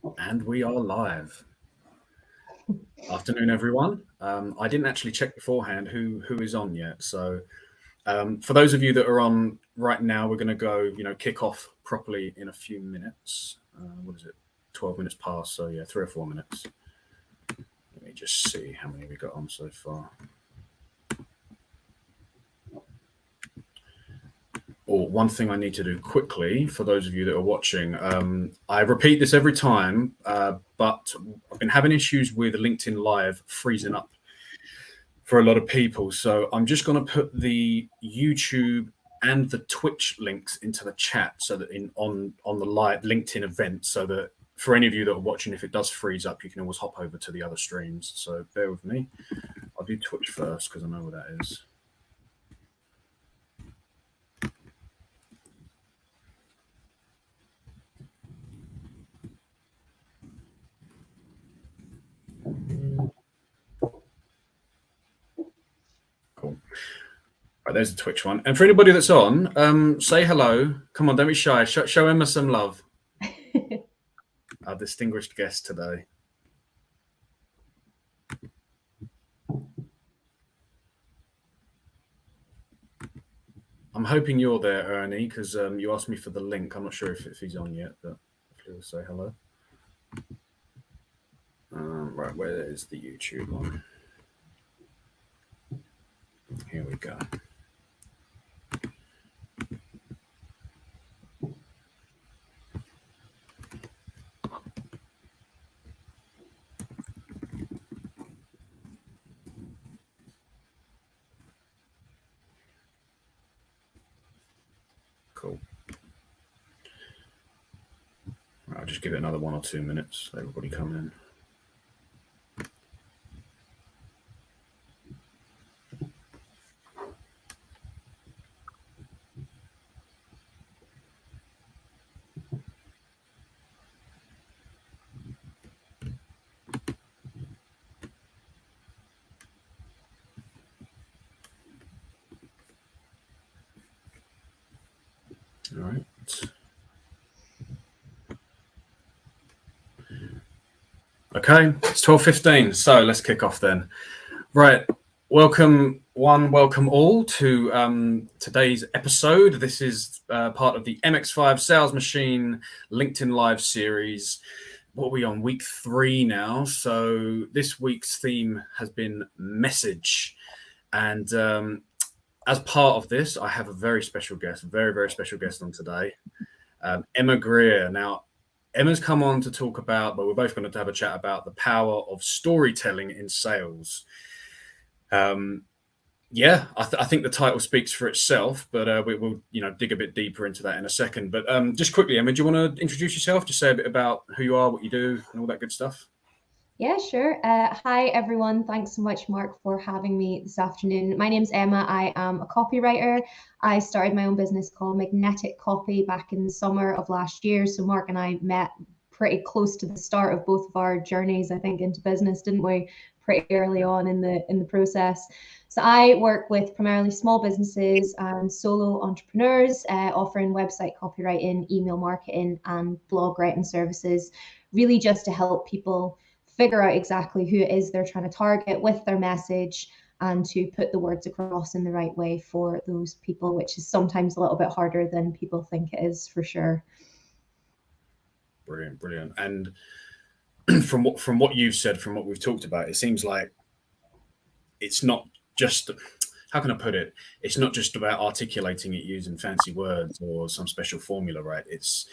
And we are live. Afternoon, everyone. I didn't actually check beforehand who is on yet. So for those of you that are on right now, we're going to go, kick off properly in a few minutes. What is it? 12 minutes past. So yeah, 3 or 4 minutes. Let me just see how many we got on so far. Or one thing I need to do quickly for those of you that are watching, I repeat this every time, but I've been having issues with LinkedIn Live freezing up for a lot of people. So I'm just going to put the YouTube and the Twitch links into the chat so that on the live LinkedIn event, so that for any of you that are watching, if it does freeze up, you can always hop over to the other streams. So bear with me. I'll do Twitch first because I know what that is. Cool. Right, there's the Twitch one. And for anybody that's on, say hello. Come on, don't be shy. Show Emma some love. Our distinguished guest today. I'm hoping you're there, Ernie, because you asked me for the link. I'm not sure if he's on yet, but he'll say hello. Right, where is the YouTube one? Here we go. Cool. Right, I'll just give it another 1 or 2 minutes. Let everybody come in. All right. Okay, it's 12:15, so let's kick off then. Right, welcome welcome all to today's episode. This is part of the MX5 Sales Machine LinkedIn Live series. What are we on? Week 3 now. So this week's theme has been message. And as part of this, I have a very special guest, very, very special guest on today, Emma Greer. Now, Emma's come on to talk about, but we're both going to have a chat about the power of storytelling in sales. Yeah, I think the title speaks for itself, but we'll dig a bit deeper into that in a second. But just quickly, Emma, do you want to introduce yourself? Just say a bit about who you are, what you do, and all that good stuff. Yeah, sure. Hi, everyone. Thanks so much, Mark, for having me this afternoon. My name's Emma. I am a copywriter. I started my own business called Magnetic Copy back in the summer of last year. So Mark and I met pretty close to the start of both of our journeys, I think, into business, didn't we? Pretty early on in the process. So I work with primarily small businesses and solo entrepreneurs, offering website copywriting, email marketing, and blog writing services, really just to help people figure out exactly who it is they're trying to target with their message and to put the words across in the right way for those people, which is sometimes a little bit harder than people think it is, for sure. Brilliant, brilliant. And from what you've said, from what we've talked about, it seems like it's not just, how can I put it? It's not just about articulating it using fancy words or some special formula, right? It's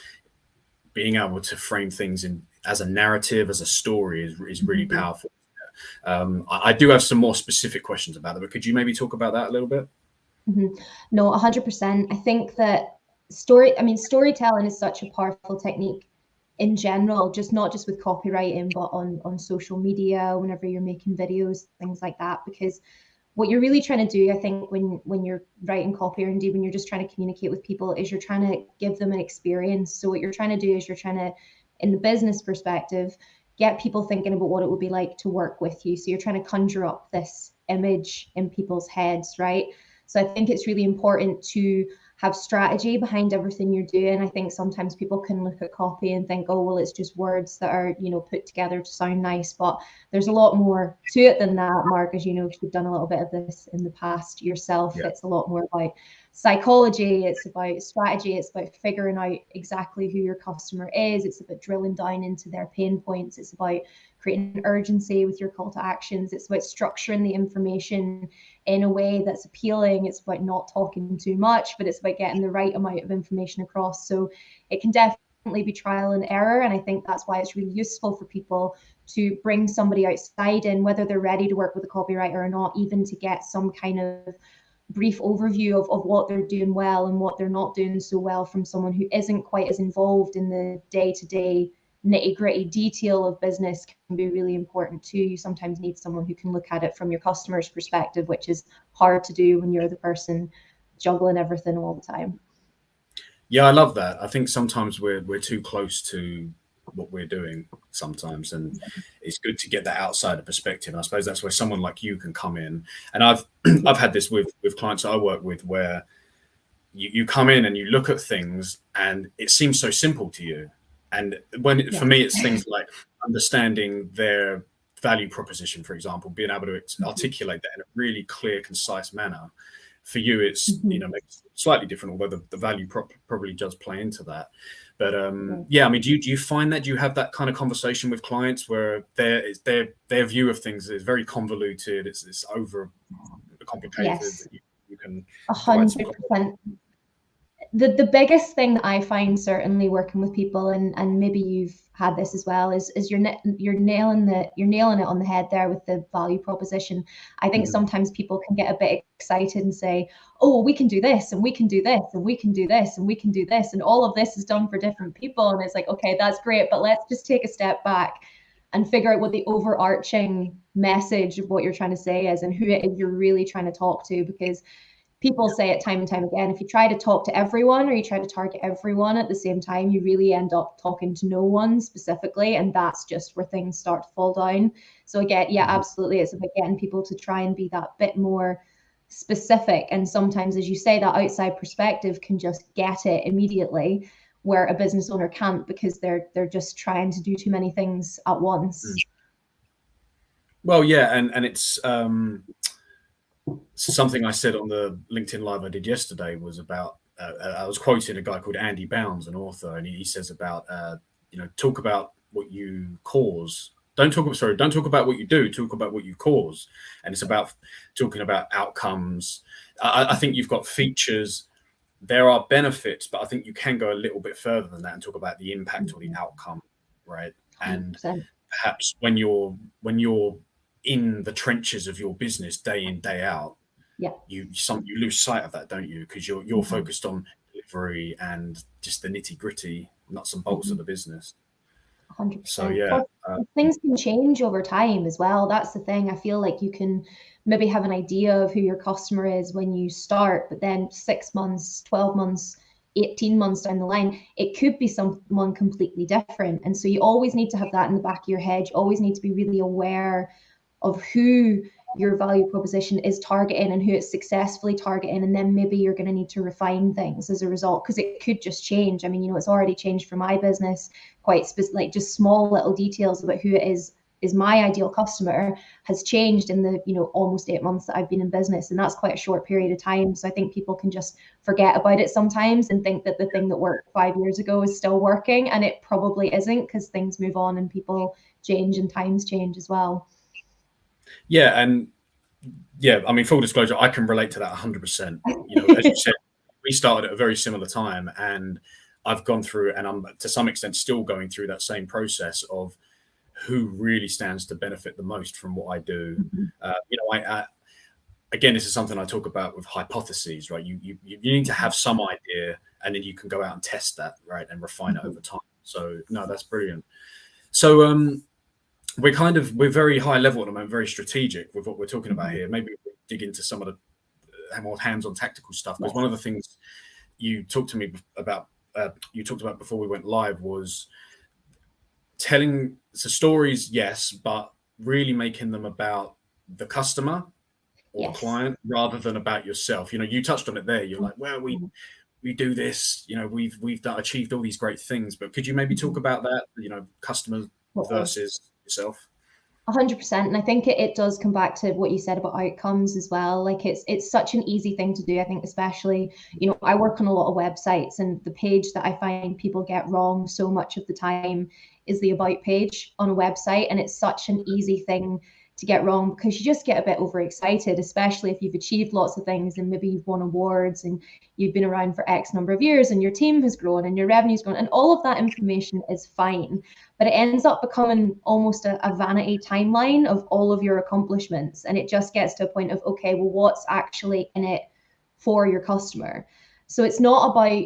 being able to frame things in as a narrative, as a story is really powerful. I do have some more specific questions about that, but could you maybe talk about that a little bit? No, 100%. I think that storytelling is such a powerful technique in general, just not just with copywriting, but on social media, whenever you're making videos, things like that, because what you're really trying to do, I think, when you're writing copy, or indeed when you're just trying to communicate with people, is you're trying to give them an experience. So what you're trying to do is you're trying to, in the business perspective, get people thinking about what it would be like to work with you. So you're trying to conjure up this image in people's heads, right? So I think it's really important to have strategy behind everything you're doing. I think sometimes people can look at copy and think, oh, well, it's just words that are, put together to sound nice. But there's a lot more to it than that, Mark, as you know, if you've done a little bit of this in the past yourself. Yeah. It's a lot more about psychology, it's about strategy, it's about figuring out exactly who your customer is, it's about drilling down into their pain points, it's about creating urgency with your call to actions, it's about structuring the information in a way that's appealing, it's about not talking too much, but it's about getting the right amount of information across. So it can definitely be trial and error, and I think that's why it's really useful for people to bring somebody outside in, whether they're ready to work with a copywriter or not, even to get some kind of brief overview of what they're doing well and what they're not doing so well from someone who isn't quite as involved in the day-to-day nitty-gritty detail of business can be really important too. You sometimes need someone who can look at it from your customer's perspective, which is hard to do when you're the person juggling everything all the time. Yeah, I love that. I think sometimes we're too close to what we're doing sometimes, and it's good to get that outsider perspective. And I suppose that's where someone like you can come in. And I've had this with clients I work with, where you come in and you look at things and it seems so simple to you. And for me, it's things like understanding their value proposition, for example, being able to articulate that in a really clear, concise manner. For you, it's maybe slightly different, although the value probably does play into that. But yeah, I mean, do you find that you have that kind of conversation with clients where their view of things is very convoluted, it's over complicated? Yes, you can 100%. The biggest thing that I find, certainly working with people, and maybe you've had this as well, is you're nailing it on the head there with the value proposition. I think sometimes people can get a bit excited and say, oh, well, we can do this and we can do this and we can do this and we can do this, and all of this is done for different people. And it's like, okay, that's great, but let's just take a step back and figure out what the overarching message of what you're trying to say is and who it is you're really trying to talk to. Because people say it time and time again, if you try to talk to everyone or you try to target everyone at the same time, you really end up talking to no one specifically, and that's just where things start to fall down. So again, yeah, absolutely, it's about getting people to try and be that bit more specific. And sometimes, as you say, that outside perspective can just get it immediately, where a business owner can't, because they're just trying to do too many things at once. Well, yeah, and it's something I said on the LinkedIn Live I did yesterday was about, I was quoting a guy called Andy Bounds, an author, and he says about, talk about what you cause. Don't talk about what you do, talk about what you cause. And it's about talking about outcomes. I think you've got features, there are benefits, but I think you can go a little bit further than that and talk about the impact or the outcome, right? And 100%. Perhaps when you're in the trenches of your business day in, day out, you lose sight of that, don't you? Because you're focused on delivery and just the nitty gritty nuts and bolts of the business. 100%. So yeah, things can change over time as well. That's the thing. I feel like you can maybe have an idea of who your customer is when you start, but then 6 months, 12 months, 18 months down the line, it could be someone completely different. And so you always need to have that in the back of your head. You always need to be really aware of who your value proposition is targeting and who it's successfully targeting. And then maybe you're going to need to refine things as a result, because it could just change. I mean, it's already changed for my business, quite like just small little details about who it is my ideal customer has changed in the almost 8 months that I've been in business, and that's quite a short period of time. So I think people can just forget about it sometimes and think that the thing that worked 5 years ago is still working, and it probably isn't, because things move on and people change and times change as well. Yeah, and yeah, I mean, full disclosure, I can relate to that 100%. As you said, we started at a very similar time, and I've gone through, and I'm to some extent still going through that same process of who really stands to benefit the most from what I do. Again, this is something I talk about with hypotheses, right? You need to have some idea, and then you can go out and test that, right, and refine it over time. So no, that's brilliant. So we're very high level at the moment, very strategic with what we're talking about here. Maybe we'll dig into some of the more hands-on tactical stuff, because one of the things you talked to me about, you talked about before we went live, was telling stories, yes, but really making them about the customer or the client rather than about yourself. You touched on it there. You're like, well, we do this, we've achieved all these great things. But could you maybe talk about that, customer versus yourself? 100%. And I think it does come back to what you said about outcomes as well. Like it's such an easy thing to do. I think especially, I work on a lot of websites, and the page that I find people get wrong so much of the time is the about page on a website. And it's such an easy thing to get wrong because you just get a bit overexcited, especially if you've achieved lots of things and maybe you've won awards and you've been around for X number of years and your team has grown and your revenue's grown, and all of that information is fine. But it ends up becoming almost a vanity timeline of all of your accomplishments. And it just gets to a point of, okay, well, what's actually in it for your customer? So it's not about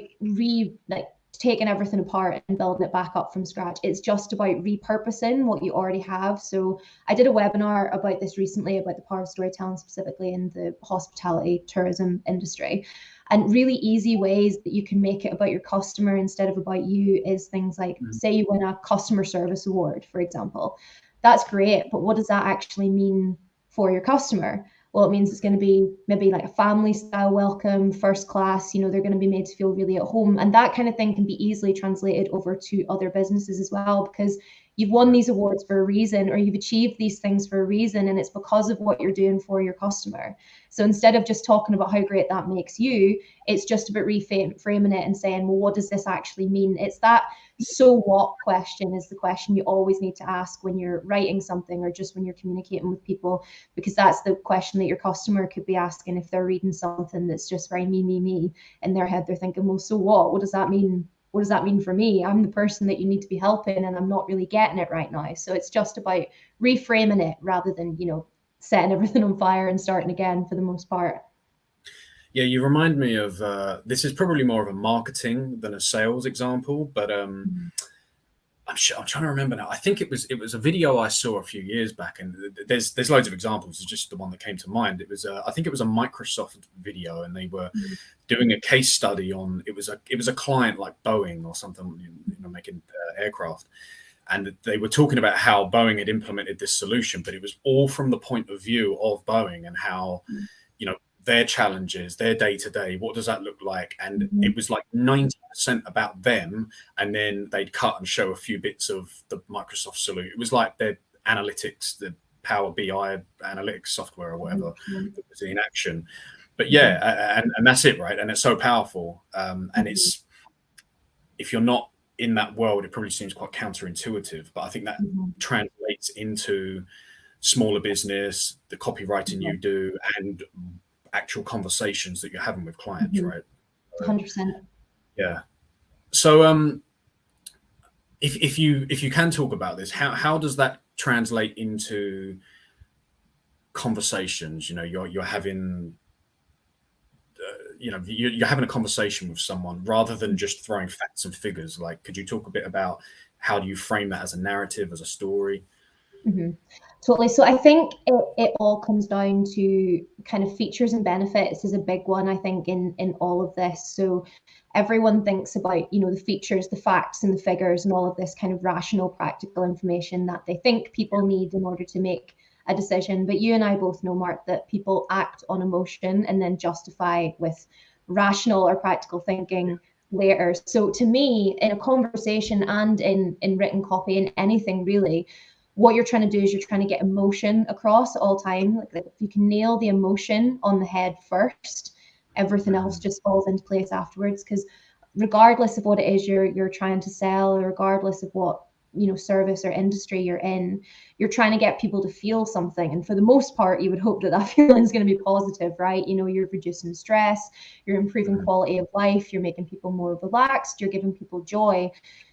taking everything apart and building it back up from scratch. It's just about repurposing what you already have. So I did a webinar about this recently, about the power of storytelling, specifically in the hospitality tourism industry. And really easy ways that you can make it about your customer instead of about you is things like, say you win a customer service award, for example. That's great, but what does that actually mean for your customer? Well, it means it's going to be maybe like a family style welcome, first class, they're going to be made to feel really at home. And that kind of thing can be easily translated over to other businesses as well, because you've won these awards for a reason, or you've achieved these things for a reason, and it's because of what you're doing for your customer. So instead of just talking about how great that makes you, it's just about reframing it and saying, well, what does this actually mean? It's that so what question is the question you always need to ask when you're writing something or just when you're communicating with people, because that's the question that your customer could be asking if they're reading something that's just very me. In their head, they're thinking, well, so what? What does that mean? What does that mean for me? I'm the person that you need to be helping and I'm not really getting it right now. So it's just about reframing it rather than, setting everything on fire and starting again for the most part. Yeah, you remind me of, this is probably more of a marketing than a sales example, but I'm trying to remember now. I think it was a video I saw a few years back, and there's loads of examples. It's just the one that came to mind. It was I think it was a Microsoft video, and they were doing a case study on it was a client like Boeing or something, making aircraft, and they were talking about how Boeing had implemented this solution, but it was all from the point of view of Boeing and how their challenges, their day-to-day, what does that look like? And it was like 90% about them, and then they'd cut and show a few bits of the Microsoft solution. It was like their analytics, the Power BI analytics software or whatever that was in action. But yeah, and that's it, right? And it's so powerful. And it's, if you're not in that world, it probably seems quite counterintuitive, but I think that translates into smaller business, the copywriting you do, and actual conversations that you're having with clients, right? 100%. Yeah. So if you can talk about this, how does that translate into conversations? You're having you're having a conversation with someone rather than just throwing facts and figures. Like, could you talk a bit about how do you frame that as a narrative, as a story? Totally. So I think it all comes down to kind of features and benefits is a big one, I think, in all of this. So everyone thinks about, the features, the facts and the figures and all of this kind of rational, practical information that they think people need in order to make a decision. But you and I both know, Mark, that people act on emotion and then justify with rational or practical thinking later. So to me, in a conversation and in written copy, in anything really, what you're trying to do is you're trying to get emotion across all time. Like if you can nail the emotion on the head first, everything else just falls into place afterwards. Because regardless of what it is you're trying to sell, or regardless of what service or industry you're in, you're trying to get people to feel something. And for the most part, you would hope that feeling is going to be positive, right? You're reducing stress, you're improving quality of life, you're making people more relaxed, you're giving people joy.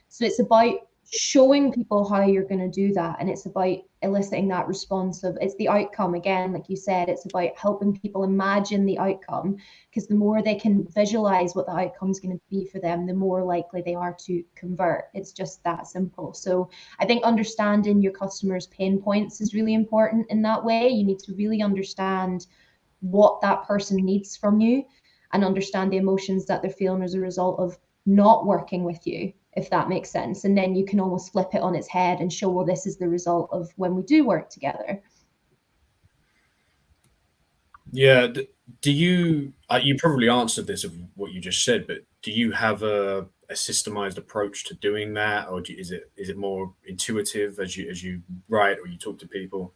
So it's about showing people how you're going to do that, and it's about eliciting that response of, it's the outcome again, like you said, it's about helping people imagine the outcome, because the more they can visualize what the outcome is going to be for them, the more likely they are to convert. It's just that simple. So I think understanding your customers' pain points is really important in that way. You need to really understand what that person needs from you and understand the emotions that they're feeling as a result of not working with you, if that makes sense. And then you can almost flip it on its head and show, well, this is the result of when we do work together. Yeah. Do you? You probably answered this of what you just said, but do you have a systemized approach to doing that, or is it more intuitive as you write or you talk to people?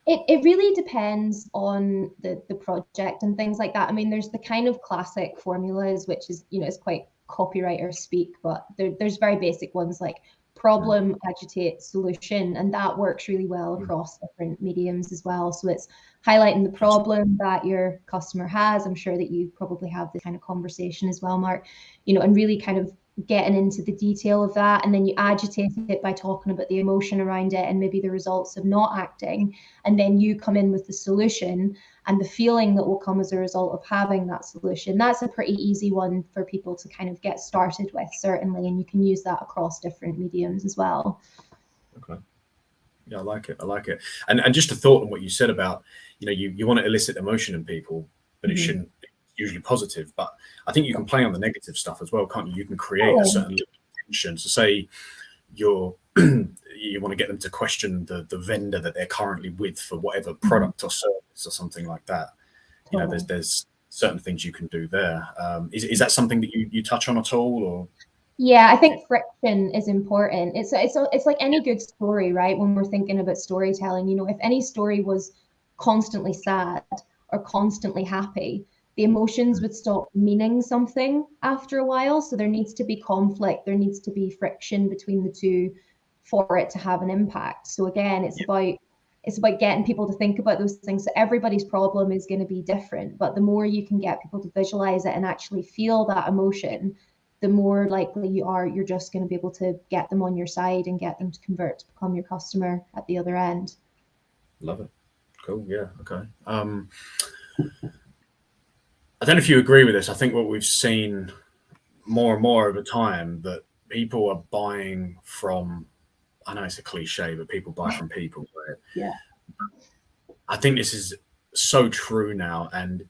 It really depends on the project and things like that. I mean, there's the kind of classic formulas, which is, it's quite copywriter speak, but there's very basic ones like problem, agitate, solution, and that works really well Mm. across different mediums as well. So it's highlighting the problem that your customer has. I'm sure that you probably have this kind of conversation as well, Mark, and really kind of getting into the detail of that, and then you agitate it by talking about the emotion around it and maybe the results of not acting, and then you come in with the solution and the feeling that will come as a result of having that solution. That's a pretty easy one for people to kind of get started with, certainly, and you can use that across different mediums as well. Okay. Yeah, I like it. I like it. And just a thought on what you said about, you want to elicit emotion in people, but it shouldn't be usually positive. But I think you can play on the negative stuff as well, can't you? You can create a certain tension. So say you want to get them to question the vendor that they're currently with for whatever product or service or something like that. There's certain things you can do there. Is that something that you touch on at all, or? Yeah, I think friction is important. It's like any good story, right? When we're thinking about storytelling, if any story was constantly sad or constantly happy, the emotions would stop meaning something after a while. So there needs to be conflict, there needs to be friction between the two for it to have an impact. So again, it's about getting people to think about those things. So everybody's problem is going to be different, but the more you can get people to visualize it and actually feel that emotion, the more likely you're just going to be able to get them on your side and get them to convert to become your customer at the other end. Love it. Cool. Yeah. Okay. I don't know if you agree with this. I think what we've seen more and more over time, that people are buying from, I know it's a cliche, but people buy from people. Right? Yeah. I think this is so true now. And,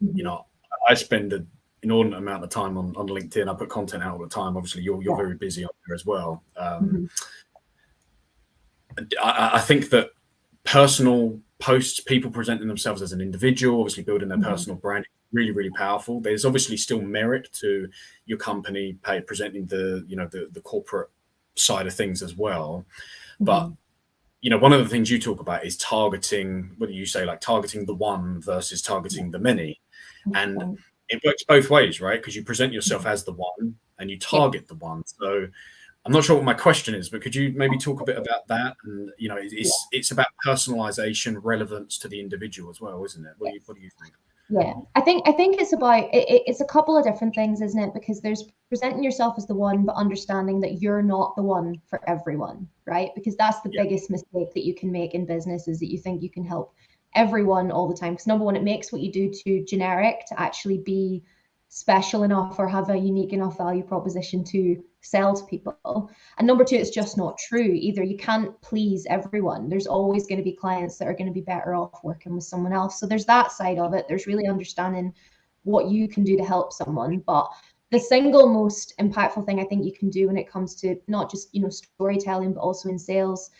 I spend an inordinate amount of time on LinkedIn. I put content out all the time. Obviously, you're very busy on there as well. I think that personal posts, people presenting themselves as an individual, obviously building their personal brand, really, really powerful. There's obviously still merit to your company presenting the corporate side of things as well. But one of the things you talk about is targeting, what do you say, like targeting the one versus targeting the many. And it works both ways, right? Because you present yourself as the one and you target the one. So I'm not sure what my question is, but could you maybe talk a bit about that? And it's about personalization, relevance to the individual as well, isn't it? What do you think? Yeah, I think it's about it's a couple of different things, isn't it? Because there's presenting yourself as the one, but understanding that you're not the one for everyone, right? Because that's the biggest mistake that you can make in business, is that you think you can help everyone all the time. Because number one, it makes what you do too generic to actually be special enough or have a unique enough value proposition to sell to people. And number two, it's just not true either. You can't please everyone. There's always going to be clients that are going to be better off working with someone else. So there's that side of it. There's really understanding what you can do to help someone. But the single most impactful thing I think you can do when it comes to not just, storytelling, but also in sales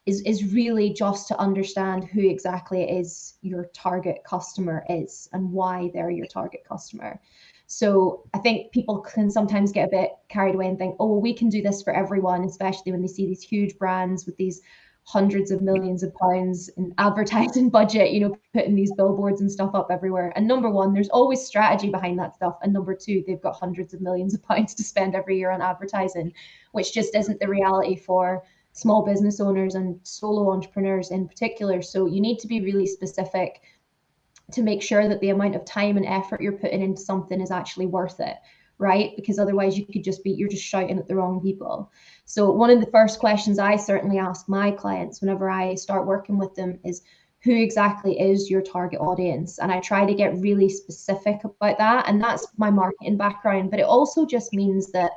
is really just to understand who exactly it is your target customer is and why they're your target customer. So I think people can sometimes get a bit carried away and think, oh, well, we can do this for everyone, especially when they see these huge brands with these hundreds of millions of pounds in advertising budget, putting these billboards and stuff up everywhere. And number one, there's always strategy behind that stuff. And number two, they've got hundreds of millions of pounds to spend every year on advertising, which just isn't the reality for small business owners and solo entrepreneurs in particular. So you need to be really specific to make sure that the amount of time and effort you're putting into something is actually worth it, right? Because otherwise you're just shouting at the wrong people. So one of the first questions I certainly ask my clients whenever I start working with them is, who exactly is your target audience? And I try to get really specific about that. And that's my marketing background, but it also just means that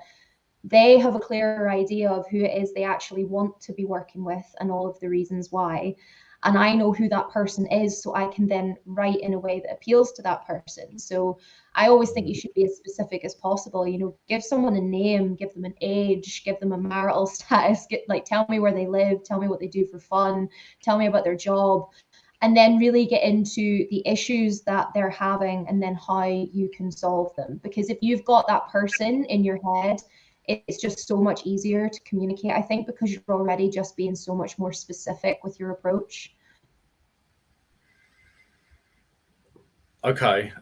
they have a clearer idea of who it is they actually want to be working with and all of the reasons why. And I know who that person is, so I can then write in a way that appeals to that person. So I always think you should be as specific as possible. Give someone a name, give them an age, give them a marital status, tell me where they live, tell me what they do for fun, tell me about their job. and then really get into the issues that they're having and then how you can solve them. Because if you've got that person in your head, it's just so much easier to communicate, I think, because you're already just being so much more specific with your approach. Okay,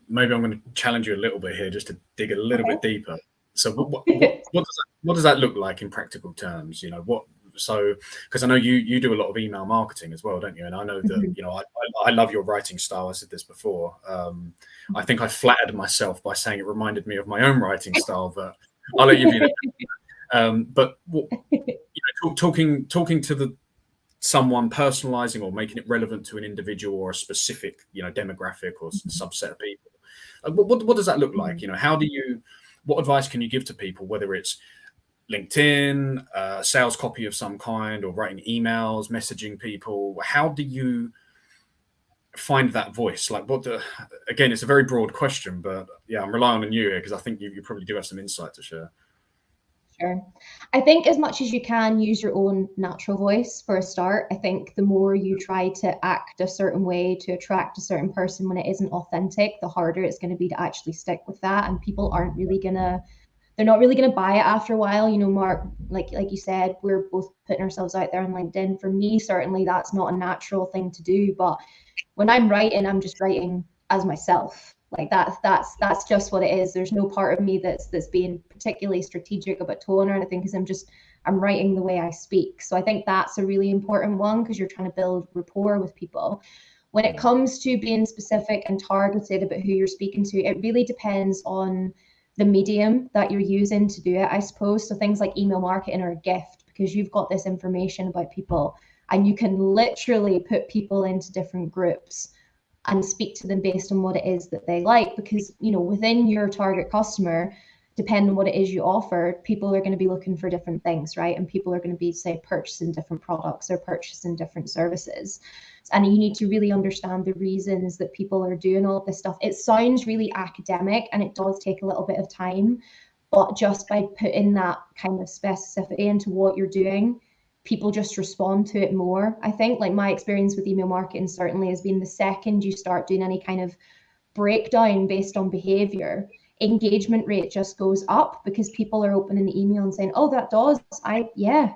maybe I'm going to challenge you a little bit here, just to dig a little bit deeper. So, what does that look like in practical terms? You know, what? So, because I know you do a lot of email marketing as well, don't you? And I know that you know I love your writing style. I said this before. I think I flattered myself by saying it reminded me of my own writing style, but I'll let you be there. But you know, talking to someone, personalizing or making it relevant to an individual or a specific, you know, demographic or subset of people. What does that look like? You know, what advice can you give to people, whether it's LinkedIn, sales copy of some kind, or writing emails, messaging people? How do you find that voice? Like, again, it's a very broad question, but yeah, I'm relying on you here because I think you probably do have some insight to share. Sure. I think as much as you can, use your own natural voice for a start. I think the more you try to act a certain way to attract a certain person when it isn't authentic, the harder it's going to be to actually stick with that. And people aren't really they're not really going to buy it after a while. You know, Mark, like you said, we're both putting ourselves out there on LinkedIn. For me, certainly that's not a natural thing to do. But when I'm writing, I'm just writing as myself. Like that's just what it is. There's no part of me that's being particularly strategic about tone or anything, because I'm writing the way I speak. So I think that's a really important one, because you're trying to build rapport with people. When it comes to being specific and targeted about who you're speaking to, it really depends on the medium that you're using to do it, I suppose. So things like email marketing are a gift, because you've got this information about people and you can literally put people into different groups and speak to them based on what it is that they like. Because, you know, within your target customer, depending on what it is you offer, people are going to be looking for different things, right? And people are going to be, say, purchasing different products or purchasing different services. And you need to really understand the reasons that people are doing all of this stuff. It sounds really academic and it does take a little bit of time, but just by putting that kind of specificity into what you're doing, people just respond to it more. I think, like, my experience with email marketing certainly has been, the second you start doing any kind of breakdown based on behavior, engagement rate just goes up, because people are opening the email and saying, oh, that does, I get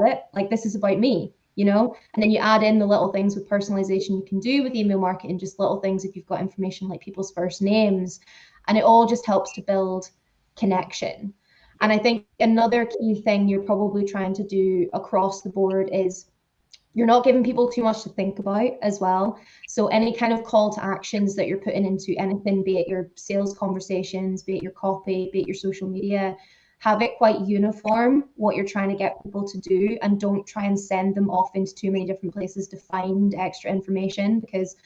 it, like, this is about me, you know. And then you add in the little things with personalization you can do with email marketing, just little things if you've got information like people's first names, and it all just helps to build connection. And I think another key thing you're probably trying to do across the board is you're not giving people too much to think about as well. So any kind of call to actions that you're putting into anything, be it your sales conversations, be it your copy, be it your social media, have it quite uniform what you're trying to get people to do, and don't try and send them off into too many different places to find extra information, because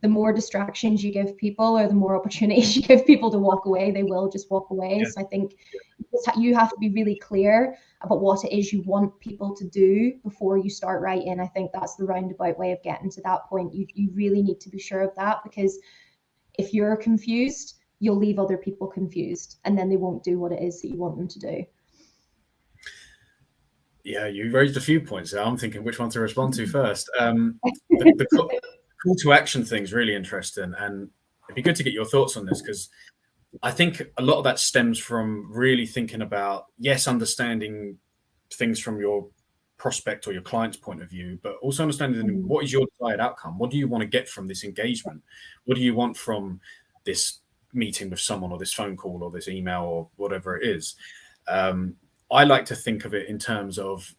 the more distractions you give people, or the more opportunities you give people to walk away, they will just walk away. So I think you have to be really clear about what it is you want people to do before you start writing. I think that's the roundabout way of getting to that point. You really need to be sure of that, because if you're confused, you'll leave other people confused, and then they won't do what it is that you want them to do. Yeah, you raised a few points there. I'm thinking which one to respond to first. The call to action thing is really interesting, and it'd be good to get your thoughts on this, because I think a lot of that stems from really thinking about, yes, understanding things from your prospect or your client's point of view, but also understanding what is your desired outcome. What do you want to get from this engagement? What do you want from this meeting with someone, or this phone call, or this email, or whatever it is? I like to think of it in terms of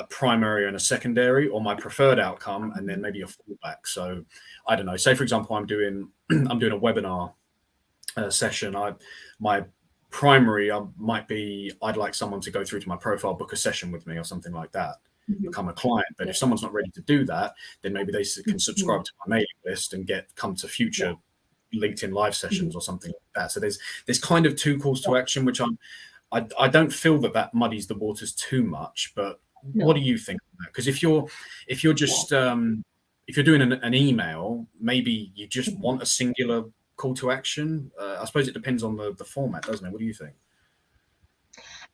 a primary and a secondary, or my preferred outcome, and then maybe a fallback. So I don't know, say for example, I'm doing a webinar session. My primary might be, I'd like someone to go through to my profile, book a session with me or something like that, become a client. But if someone's not ready to do that, then maybe they can subscribe to my mailing list and come to future LinkedIn live sessions or something like that. So there's kind of two calls to action, which I don't feel that muddies the waters too much. But what do you think of that? Because if you're just if you're doing an email, maybe you just want a singular call to action. I suppose it depends on the format, doesn't it? What do you think?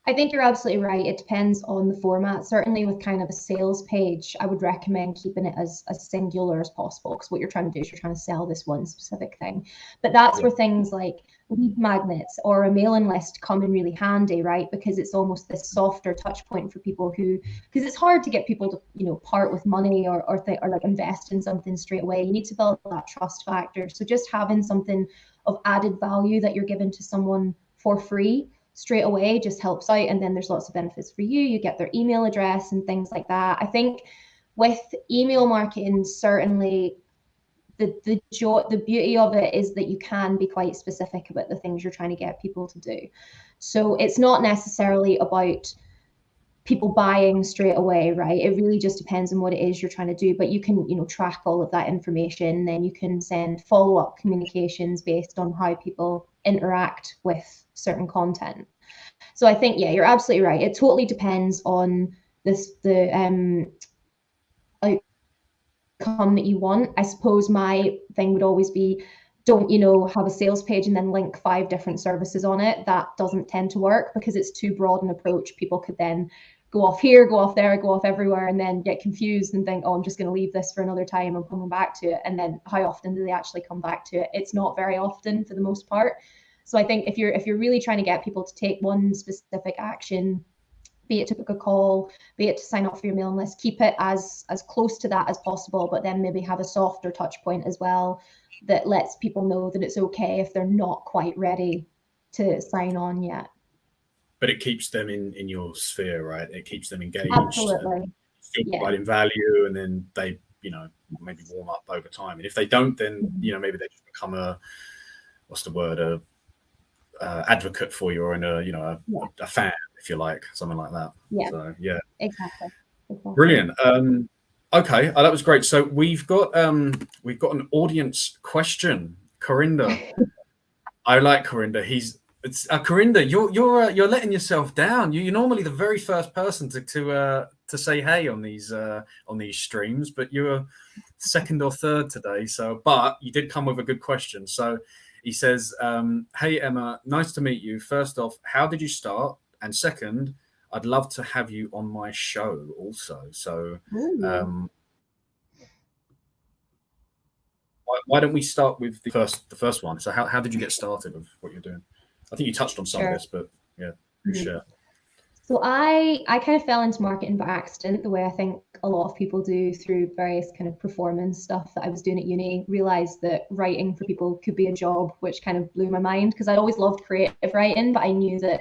I think you're absolutely right. It depends on the format. Certainly with kind of a sales page, I would recommend keeping it as singular as possible, because what you're trying to do is you're trying to sell this one specific thing. But that's where things like lead magnets or a mailing list come in really handy, right? Because it's almost this softer touch point for people who, because it's hard to get people to, you know, part with money or like invest in something straight away. You need to build that trust factor. So just having something of added value that you're giving to someone for free straight away just helps out. And then there's lots of benefits for you. You get their email address and things like that. I think with email marketing, certainly the beauty of it is that you can be quite specific about the things you're trying to get people to do. So it's not necessarily about people buying straight away, right? It really just depends on what it is you're trying to do, but you can, you know, track all of that information. Then you can send follow-up communications based on how people interact with certain content. So I think, yeah, you're absolutely right. It totally depends on the outcome that you want. I suppose my thing would always be, don't, you know, have a sales page and then link 5 different services on it. That doesn't tend to work because it's too broad an approach. People could then go off here, go off there, go off everywhere, and then get confused and think, oh, I'm just going to leave this for another time. I'm coming back to it. And then how often do they actually come back to it? It's not very often for the most part. So I think if you're really trying to get people to take one specific action, be it to book a call, be it to sign up for your mailing list, keep it as close to that as possible, but then maybe have a softer touch point as well that lets people know that it's okay if they're not quite ready to sign on yet. But it keeps them in your sphere, right? It keeps them engaged. Absolutely. Still providing value, and then they, you know, maybe warm up over time. And if they don't, then, you know, maybe they just become a, what's the word, advocate for you, or a fan, if you like, something like that. Yeah. So yeah, exactly. Brilliant. Okay, that was great. So we've got an audience question. Corinda, I like Corinda. Corinda, you're letting yourself down. You're normally the very first person to say hey on these streams, but you're second or third today. So, but you did come with a good question. So he says, hey, Emma, nice to meet you. First off, how did you start? And second, I'd love to have you on my show also. So why don't we start with the first one? So how did you get started with what you're doing? I think you touched on some of this, but yeah, share. So I kind of fell into marketing by accident, the way I think a lot of people do, through various kind of performance stuff that I was doing at uni. Realized that writing for people could be a job, which kind of blew my mind, because I'd always loved creative writing, but I knew that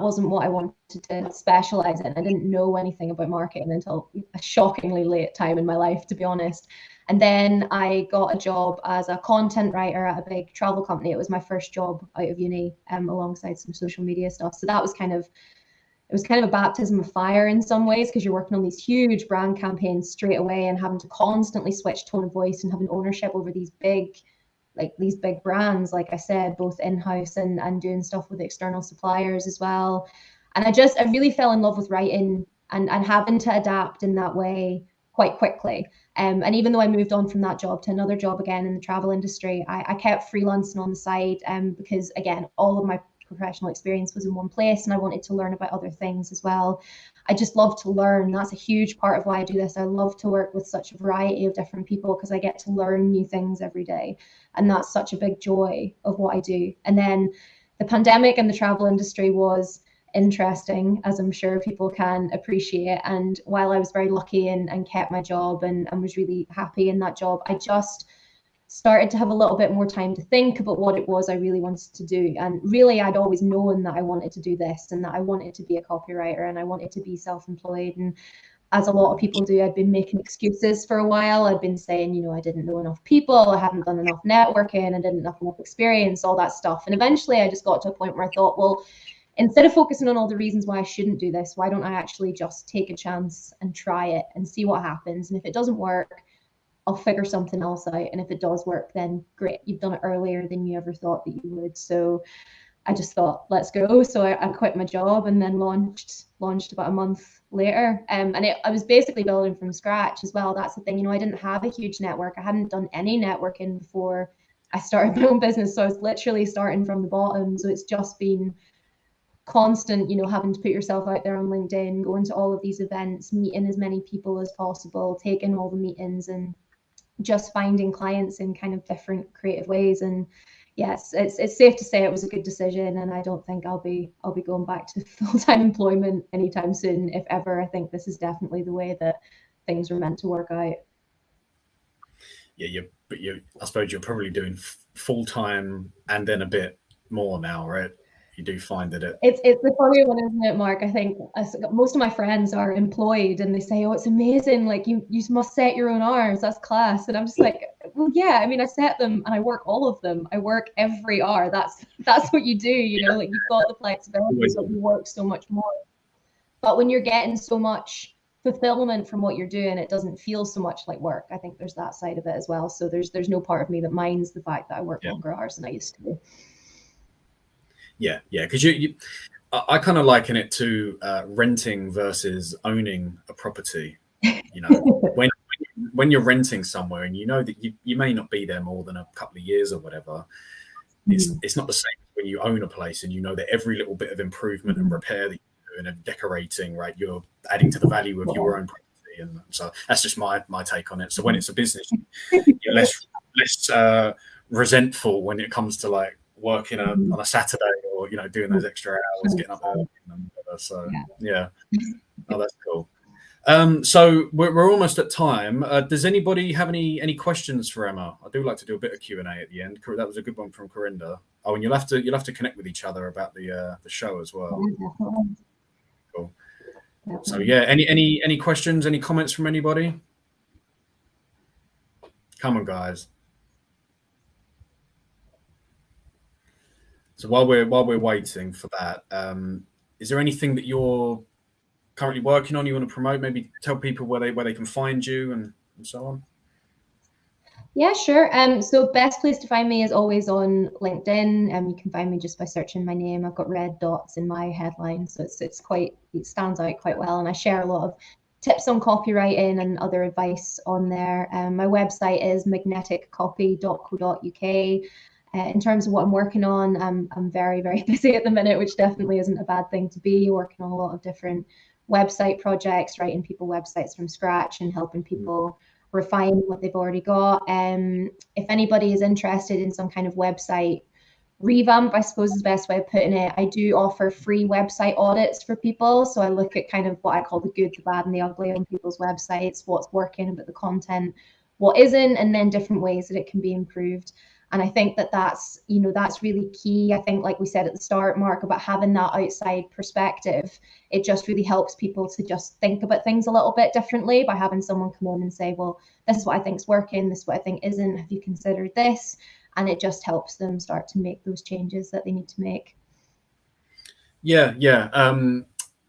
wasn't what I wanted to specialize in. I didn't know anything about marketing until a shockingly late time in my life, to be honest. And then I got a job as a content writer at a big travel company. It was my first job out of uni, alongside some social media stuff. So that was kind of a baptism of fire in some ways, because you're working on these huge brand campaigns straight away and having to constantly switch tone of voice and having ownership over these big brands, like I said, both in-house and doing stuff with external suppliers as well. And I really fell in love with writing and having to adapt in that way quite quickly. And even though I moved on from that job to another job again in the travel industry, I kept freelancing on the side, because again, all of my professional experience was in one place, and I wanted to learn about other things as well. I just love to learn. That's a huge part of why I do this. I love to work with such a variety of different people, because I get to learn new things every day. And that's such a big joy of what I do. And then the pandemic and the travel industry was interesting, as I'm sure people can appreciate. And while I was very lucky and kept my job and was really happy in that job, I just started to have a little bit more time to think about what it was I really wanted to do. And really, I'd always known that I wanted to do this, and that I wanted to be a copywriter, and I wanted to be self-employed. And as a lot of people do, I'd been making excuses for a while. I'd been saying, you know, I didn't know enough people, I hadn't done enough networking, I didn't have enough experience, all that stuff. And eventually I just got to a point where I thought, well, instead of focusing on all the reasons why I shouldn't do this, why don't I actually just take a chance and try it and see what happens? And if it doesn't work, I'll figure something else out. And if it does work, then great, you've done it earlier than you ever thought that you would. So I just thought, let's go. So I quit my job and then launched about a month later. I was basically building from scratch as well. That's the thing, you know, I didn't have a huge network. I hadn't done any networking before I started my own business. So I was literally starting from the bottom. So it's just been constant, having to put yourself out there on LinkedIn, going to all of these events, meeting as many people as possible, taking all the meetings, and just finding clients in kind of different creative ways. And yes, it's safe to say it was a good decision, and I don't think I'll be going back to full-time employment anytime soon, if ever. I think this is definitely the way that things were meant to work out. Yeah, I suppose you're probably doing full-time and then a bit more now, right? You do find that it's the funny one, isn't it, Mark? I think most of my friends are employed, and they say, "Oh, it's amazing! Like you must set your own hours. That's class." And I'm just like, "Well, yeah. I mean, I set them, and I work all of them. I work every hour. That's what you do. Like you've got the flexibility, but you work so much more. But when you're getting so much fulfillment from what you're doing, it doesn't feel so much like work. I think there's that side of it as well. So there's no part of me that minds the fact that I work longer hours than I used to. Yeah, because I kind of liken it to renting versus owning a property. When you're renting somewhere and you know that you may not be there more than a couple of years or whatever, it's not the same when you own a place and you know that every little bit of improvement and repair that you're doing and decorating, right, you're adding to the value of your own property. And so that's just my take on it. So when it's a business, you're less resentful when it comes to like working on a Saturday or doing those extra hours, getting up early and whatever. So yeah. Oh, that's cool. So we're almost at time. Does anybody have any questions for Emma? I do like to do a bit of Q&A at the end. That was a good one from Corinda. Oh, and you'll have to connect with each other about the show as well. Cool. So yeah, any questions, any comments from anybody? Come on, guys. So while we're waiting for that, is there anything that you're currently working on, you want to promote? Maybe tell people where they can find you and so on. Yeah, sure. So best place to find me is always on LinkedIn. You can find me just by searching my name. I've got red dots in my headline, so it stands out quite well. And I share a lot of tips on copywriting and other advice on there. My website is magneticcopy.co.uk. In terms of what I'm working on, I'm very, very busy at the minute, which definitely isn't a bad thing to be. Working on a lot of different website projects, writing people websites from scratch and helping people refine what they've already got. If anybody is interested in some kind of website revamp, I suppose is the best way of putting it, I do offer free website audits for people. So I look at kind of what I call the good, the bad, and the ugly on people's websites, what's working about the content, what isn't, and then different ways that it can be improved. And I think that's really key. I think, like we said at the start, Mark, about having that outside perspective, it just really helps people to just think about things a little bit differently by having someone come in and say, well, this is what I think is working, this is what I think isn't, have you considered this? And it just helps them start to make those changes that they need to make. Yeah.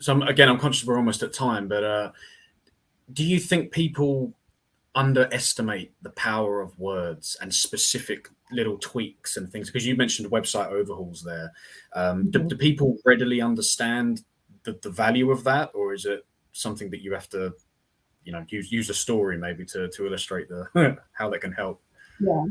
So I'm conscious we're almost at time, but do you think people underestimate the power of words and specific little tweaks and things? Because you mentioned website overhauls there. Do people readily understand the value of that, or is it something that you have to use a story maybe to illustrate the how that can help? Yeah,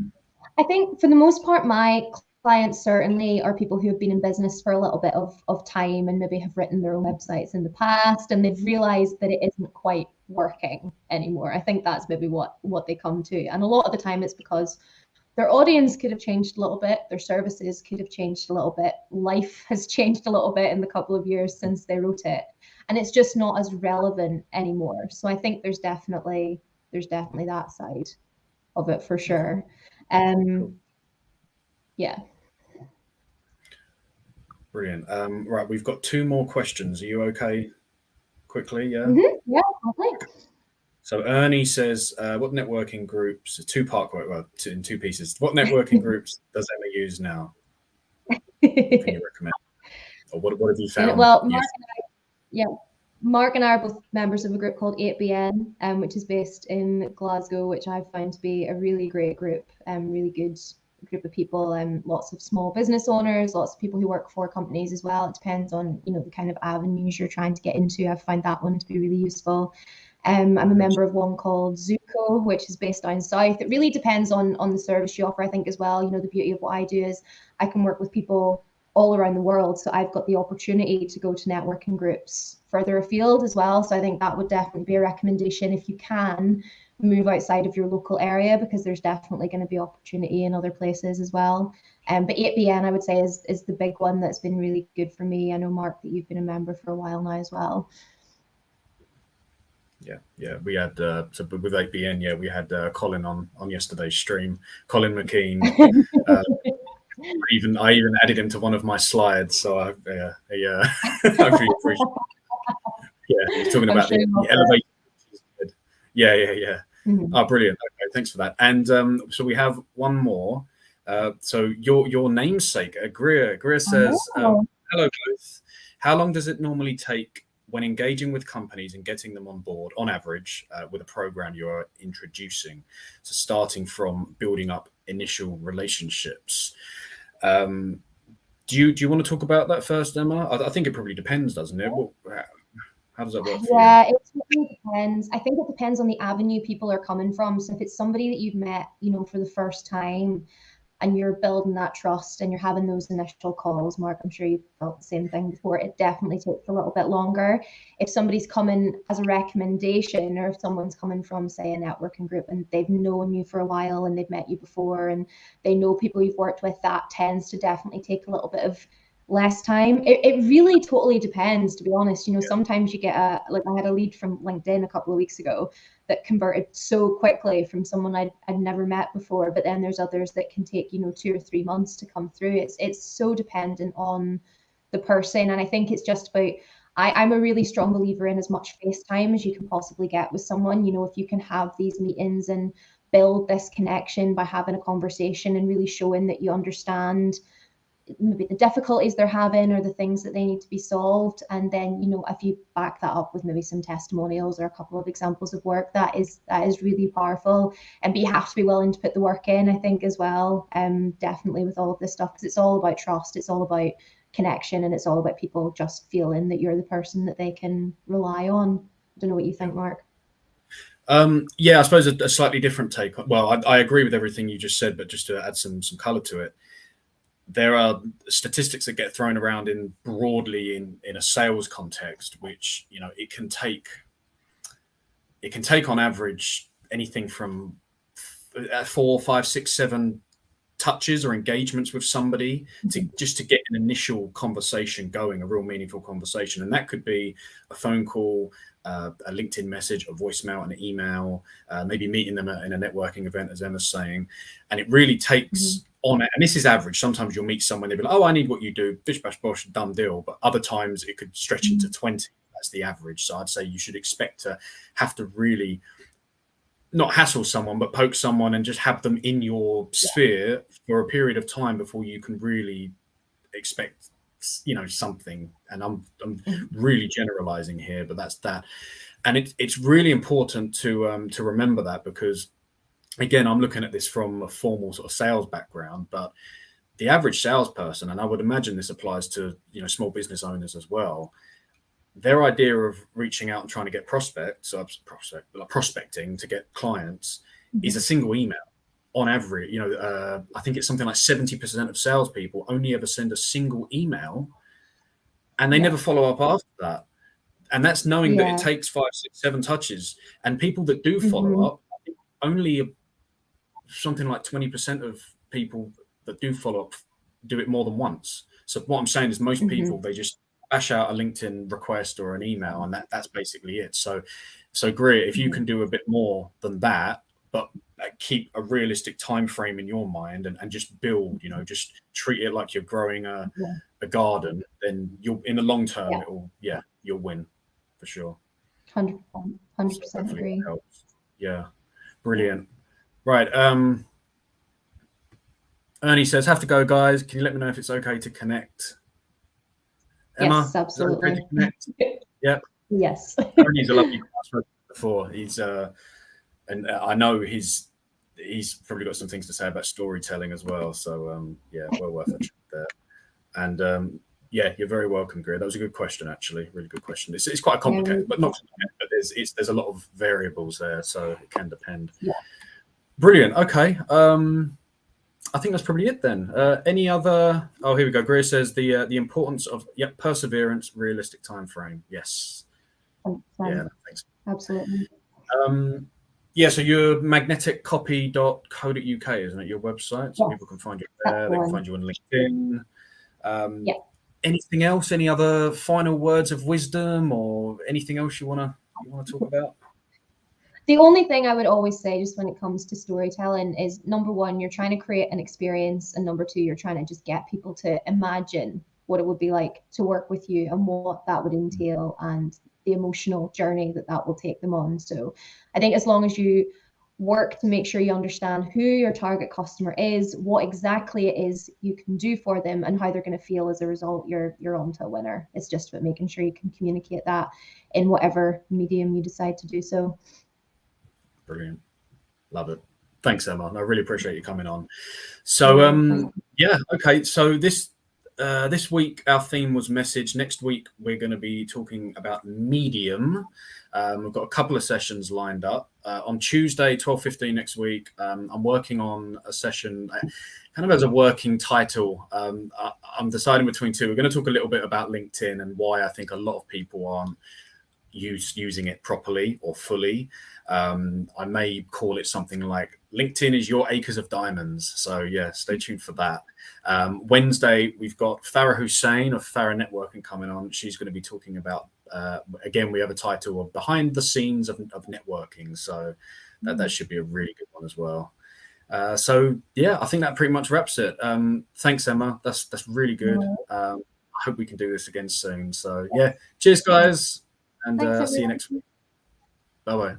I think for the most part, my clients certainly are people who have been in business for a little bit of time and maybe have written their own websites in the past, and they've realized that it isn't quite working anymore. I think that's maybe what they come to. And a lot of the time it's because their audience could have changed a little bit, their services could have changed a little bit, life has changed a little bit in the couple of years since they wrote it, and it's just not as relevant anymore. So I think there's definitely that side of it for sure. Yeah. Brilliant. Right, we've got 2 more questions. Are you okay? Quickly, yeah. Yeah, okay. So Ernie says, "What networking groups?" Two-part quote, well, in 2 pieces. What networking groups does Emma use now? Can you recommend? Or what have you found? Well, Mark and I are both members of a group called 8BN, which is based in Glasgow, which I've found to be a really great group, really good group of people, and lots of small business owners, lots of people who work for companies as well. It depends on the kind of avenues you're trying to get into. I've found that one to be really useful. I'm a member of one called Zuko, which is based down south. It really depends on the service you offer, I think, as well. The beauty of what I do is I can work with people all around the world. So I've got the opportunity to go to networking groups further afield as well. So I think that would definitely be a recommendation if you can move outside of your local area, because there's definitely going to be opportunity in other places as well. But 8BN, I would say, is the big one that's been really good for me. I know, Mark, that you've been a member for a while now as well. Yeah, we had so with 8BN, we had Colin on yesterday's stream. Colin McKean. I even added him to one of my slides, so I hopefully appreciate. Yeah, he's talking about the elevation. Yeah. Mm-hmm. Oh, brilliant. Okay, thanks for that. And so we have one more. So your namesake, Greer. Greer says, "Hello both. How long does it normally take when engaging with companies and getting them on board, on average, with a program you are introducing? So starting from building up initial relationships." Do you want to talk about that first, Emma? I think it probably depends, doesn't it? How does that work for you? Yeah, it really depends. I think it depends on the avenue people are coming from. So if it's somebody that you've met, for the first time, and you're building that trust and you're having those initial calls, Mark, I'm sure you've felt the same thing before, it definitely takes a little bit longer. If somebody's coming as a recommendation, or if someone's coming from, say, a networking group and they've known you for a while and they've met you before and they know people you've worked with, that tends to definitely take a little bit of less time. It really totally depends, to be honest. Sometimes you get I had a lead from LinkedIn a couple of weeks ago that converted so quickly from someone I'd never met before, but then there's others that can take 2 or 3 months to come through. It's so dependent on the person, and I think it's just about I'm a really strong believer in as much FaceTime as you can possibly get with someone. If you can have these meetings and build this connection by having a conversation and really showing that you understand maybe the difficulties they're having or the things that they need to be solved, and then if you back that up with maybe some testimonials or a couple of examples of work, that is really powerful. But you have to be willing to put the work in, I think, as well. Definitely with all of this stuff, because it's all about trust, it's all about connection, and it's all about people just feeling that you're the person that they can rely on. I don't know what you think, Mark. I suppose a slightly different take. Well, I agree with everything you just said, but just to add some color to it, there are statistics that get thrown around broadly in a sales context, which it can take on average anything from 4, 5, 6, 7 touches or engagements with somebody to get an initial conversation going, a real meaningful conversation. And that could be a phone call, a LinkedIn message, a voicemail, an email, maybe meeting them in a networking event, as Emma's saying. And it really takes on it. And this is average. Sometimes you'll meet someone, they'll be like, "Oh, I need what you do, bish bash bosh, done deal." But other times it could stretch into 20. That's the average. So I'd say you should expect to have to really not hassle someone, but poke someone and just have them in your sphere for a period of time before you can really expect something. And I'm really generalizing here, but that's that. And it's really important to remember that, because again, I'm looking at this from a formal sort of sales background, but the average salesperson, and I would imagine this applies to small business owners as well, their idea of reaching out and trying to get prospecting to get clients is a single email. On average, I think it's something like 70% of salespeople only ever send a single email, and they never follow up after that. And that's knowing that it takes 5, 6, 7 touches. And people that do follow up, I think only something like 20% of people that do follow up do it more than once. So what I'm saying is most people, they just bash out a LinkedIn request or an email, and that's basically it. So Greer, if you can do a bit more than that, but keep a realistic time frame in your mind and just build, just treat it like you're growing a garden, then you'll, in the long term, you'll win for sure. 100% agree. Yeah, brilliant. Right. Ernie says, "Have to go, guys. Can you let me know if it's okay to connect?" Emma, yes, absolutely. Okay to connect? Yep. Yes. Ernie's a lovely guy before. He's and I know he's probably got some things to say about storytelling as well. So well worth a chat there. And you're very welcome, Greer. That was a good question, actually. Really good question. It's quite complicated, but not complicated, but there's a lot of variables there, so it can depend. Yeah. Brilliant. Okay. I think that's probably it then. Any other? Oh, here we go. Greer says the importance of perseverance, realistic time frame. Yes. Yeah. Thanks. Absolutely. Yeah. So you're magneticCopy.co.uk, isn't it? Your website, so people can find you there. They can find you on LinkedIn. Anything else? Any other final words of wisdom, or anything else you wanna talk about? The only thing I would always say, just when it comes to storytelling, is number one, you're trying to create an experience, and number two, you're trying to just get people to imagine what it would be like to work with you and what that would entail and the emotional journey that will take them on. So I think as long as you work to make sure you understand who your target customer is, what exactly it is you can do for them, and how they're going to feel as a result, you're on to a winner. It's just about making sure you can communicate that in whatever medium you decide to do so. Brilliant. Love it. Thanks, Emma. I really appreciate you coming on. So, yeah, okay. So this week our theme was message. Next week we're going to be talking about medium. We've got a couple of sessions lined up. On Tuesday, 12:15 next week, I'm working on a session kind of as a working title. I'm deciding between two. We're going to talk a little bit about LinkedIn and why I think a lot of people aren't using it properly or fully. I may call it something like LinkedIn is your acres of diamonds. So yeah, stay tuned for that. Wednesday, we've got Farah Hussein of Farah Networking coming on. She's going to be talking about, again, we have a title of behind the scenes of networking. So that should be a really good one as well. So yeah, I think that pretty much wraps it. Thanks, Emma. That's really good. I hope we can do this again soon. So yeah, cheers guys. And see you next week. Bye-bye.